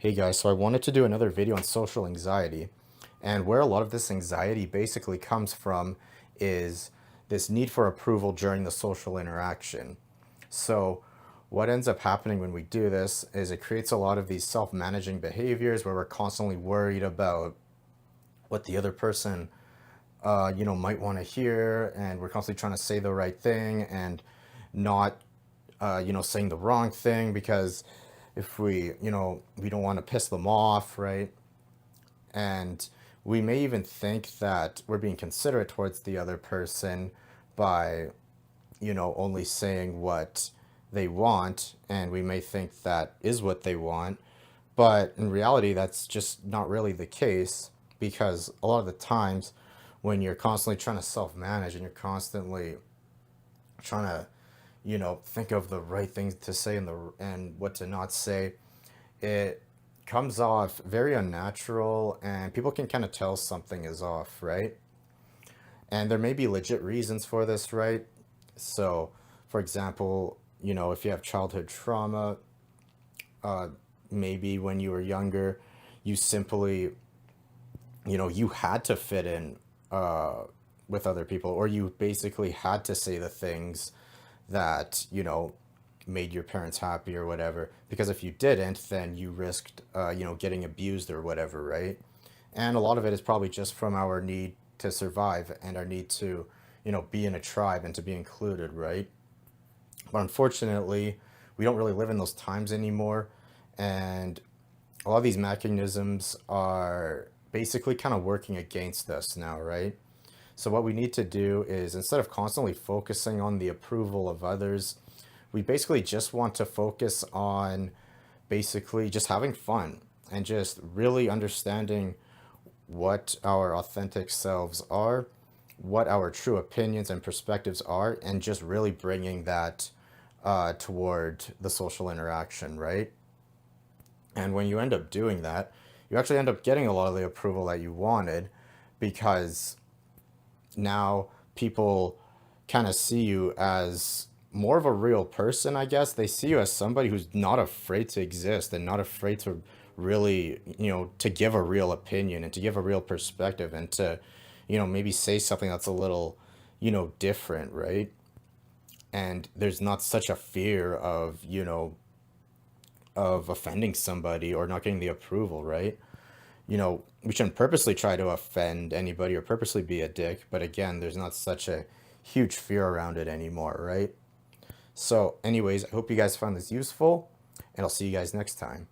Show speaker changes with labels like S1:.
S1: Hey guys, so I wanted to do another video on social anxiety. And where a lot of this anxiety basically comes from is this need for approval during the social interaction. So, what ends up happening when we do this is it creates a lot of these self-managing behaviors where we're constantly worried about what the other person might want to hear, and we're constantly trying to say the right thing and not saying the wrong thing because if we don't want to piss them off, right? And we may even think that we're being considerate towards the other person by, only saying what they want, and we may think that is what they want. But in reality, that's just not really the case because a lot of the times when you're constantly trying to self manage and you're constantly trying to, think of the right things to say and what to not say, it comes off very unnatural and people can kind of tell something is off, right? And there may be legit reasons for this, right? So, for example, if you have childhood trauma, uh, maybe when you were younger, you simply, you had to fit in uh, with other people, or you basically had to say the things that, made your parents happy or whatever. Because if you didn't, then you risked, getting abused or whatever, right? And a lot of it is probably just from our need to survive and our need to, be in a tribe and to be included, right? But unfortunately, we don't really live in those times anymore. And a lot of these mechanisms are basically kind of working against us now, right? So what we need to do is instead of constantly focusing on the approval of others, we basically just want to focus on basically just having fun and just really understanding what our authentic selves are, what our true opinions and perspectives are, and just really bringing that toward the social interaction, right? And when you end up doing that, you actually end up getting a lot of the approval that you wanted because now people kind of see you as more of a real person, I guess. They see you as somebody who's not afraid to exist and not afraid to really, to give a real opinion and to give a real perspective and to, maybe say something that's a little, different, right? And there's not such a fear of, of offending somebody or not getting the approval, right? We shouldn't purposely try to offend anybody or purposely be a dick, but again, there's not such a huge fear around it anymore, right? So, anyways, I hope you guys found this useful, and I'll see you guys next time.